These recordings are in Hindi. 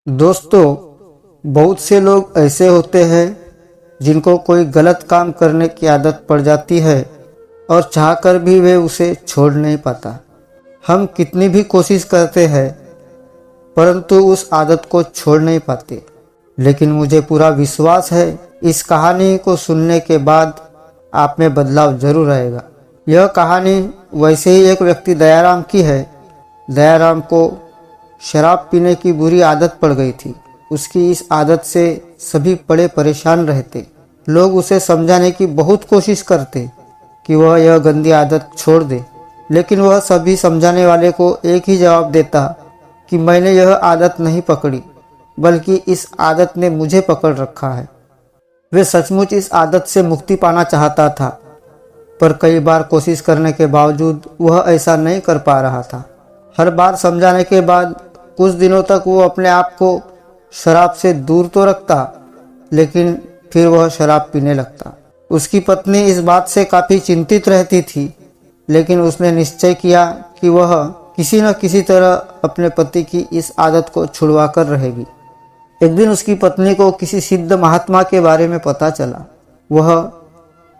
दोस्तों, बहुत से लोग ऐसे होते हैं जिनको कोई गलत काम करने की आदत पड़ जाती है और चाहकर भी वे उसे छोड़ नहीं पाता। हम कितनी भी कोशिश करते हैं परंतु उस आदत को छोड़ नहीं पाते। लेकिन मुझे पूरा विश्वास है इस कहानी को सुनने के बाद आप में बदलाव जरूर आएगा। यह कहानी वैसे ही एक व्यक्ति दयाराम की है। दयाराम को शराब पीने की बुरी आदत पड़ गई थी। उसकी इस आदत से सभी बड़े परेशान रहते। लोग उसे समझाने की बहुत कोशिश करते कि वह यह गंदी आदत छोड़ दे, लेकिन वह सभी समझाने वाले को एक ही जवाब देता कि मैंने यह आदत नहीं पकड़ी, बल्कि इस आदत ने मुझे पकड़ रखा है। वे सचमुच इस आदत से मुक्ति पाना चाहता था, पर कई बार कोशिश करने के बावजूद वह ऐसा नहीं कर पा रहा था। हर बार समझाने के बाद कुछ दिनों तक वो अपने आप को शराब से दूर तो रखता, लेकिन फिर वह शराब पीने लगता। उसकी पत्नी इस बात से काफ़ी चिंतित रहती थी, लेकिन उसने निश्चय किया कि वह किसी न किसी तरह अपने पति की इस आदत को छुड़वा कर रहेगी। एक दिन उसकी पत्नी को किसी सिद्ध महात्मा के बारे में पता चला। वह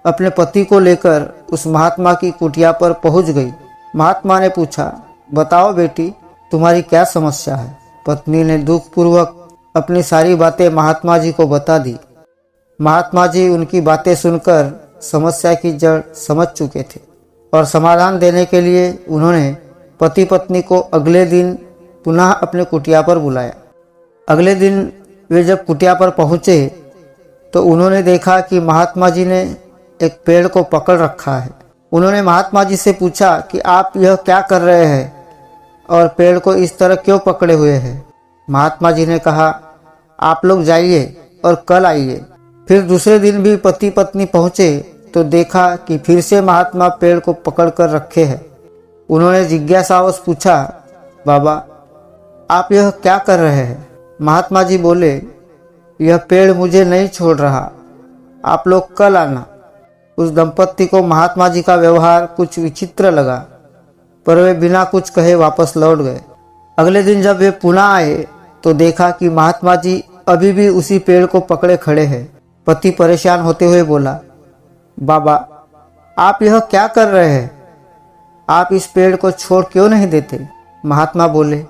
अपने पति को लेकर उस महात्मा की कुटिया पर पहुंच गई। महात्मा ने पूछा, बताओ बेटी, तुम्हारी क्या समस्या है? पत्नी ने दुखपूर्वक अपनी सारी बातें महात्मा जी को बता दी। महात्मा जी उनकी बातें सुनकर समस्या की जड़ समझ चुके थे और समाधान देने के लिए उन्होंने पति पत्नी को अगले दिन पुनः अपने कुटिया पर बुलाया। अगले दिन वे जब कुटिया पर पहुँचे तो उन्होंने देखा कि महात्मा जी ने एक पेड़ को पकड़ रखा है। उन्होंने महात्मा जी से पूछा कि आप यह क्या कर रहे हैं और पेड़ को इस तरह क्यों पकड़े हुए हैं? महात्मा जी ने कहा, आप लोग जाइए और कल आइए। फिर दूसरे दिन भी पति पत्नी पहुँचे तो देखा कि फिर से महात्मा पेड़ को पकड़ कर रखे हैं। उन्होंने जिज्ञासावश पूछा, बाबा आप यह क्या कर रहे हैं? महात्मा जी बोले, यह पेड़ मुझे नहीं छोड़ रहा, आप लोग कल आना। उस दंपत्ति को महात्मा जी का व्यवहार कुछ विचित्र लगा, पर वे बिना कुछ कहे वापस लौट गए। अगले दिन जब वे पुनः आए तो देखा कि महात्मा जी अभी भी उसी पेड़ को पकड़े खड़े हैं। पति परेशान होते हुए बोला, बाबा आप यह क्या कर रहे हैं? आप इस पेड़ को छोड़ क्यों नहीं देते? महात्मा बोले,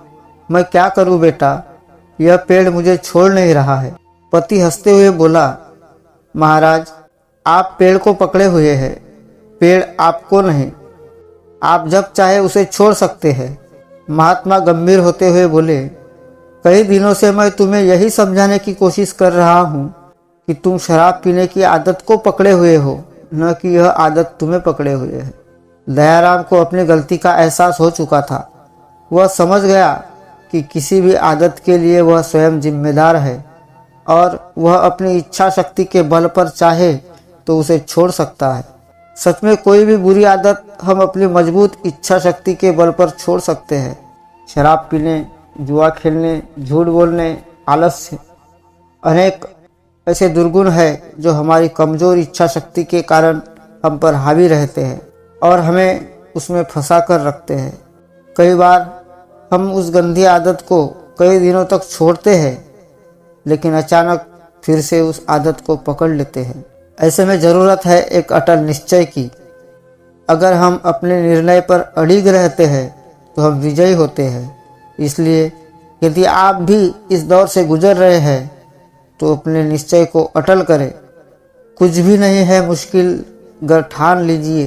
मैं क्या करूं बेटा, यह पेड़ मुझे छोड़ नहीं रहा है। पति हंसते हुए बोला, महाराज आप पेड़ को पकड़े हुए हैं, पेड़ आपको नहीं, आप जब चाहे उसे छोड़ सकते हैं। महात्मा गंभीर होते हुए बोले, कई दिनों से मैं तुम्हें यही समझाने की कोशिश कर रहा हूँ कि तुम शराब पीने की आदत को पकड़े हुए हो, न कि यह आदत तुम्हें पकड़े हुए है। दयाराम को अपनी गलती का एहसास हो चुका था। वह समझ गया कि किसी भी आदत के लिए वह स्वयं जिम्मेदार है और वह अपनी इच्छा शक्ति के बल पर चाहे तो उसे छोड़ सकता है। सच में कोई भी बुरी आदत हम अपनी मजबूत इच्छा शक्ति के बल पर छोड़ सकते हैं। शराब पीने, जुआ खेलने, झूठ बोलने, आलस्य, अनेक ऐसे दुर्गुण हैं जो हमारी कमज़ोर इच्छा शक्ति के कारण हम पर हावी रहते हैं और हमें उसमें फंसा कर रखते हैं। कई बार हम उस गंदी आदत को कई दिनों तक छोड़ते हैं, लेकिन अचानक फिर से उस आदत को पकड़ लेते हैं। ऐसे में ज़रूरत है एक अटल निश्चय की। अगर हम अपने निर्णय पर अड़िग रहते हैं तो हम विजयी होते हैं। इसलिए यदि आप भी इस दौर से गुजर रहे हैं तो अपने निश्चय को अटल करें। कुछ भी नहीं है मुश्किल, अगर ठान लीजिए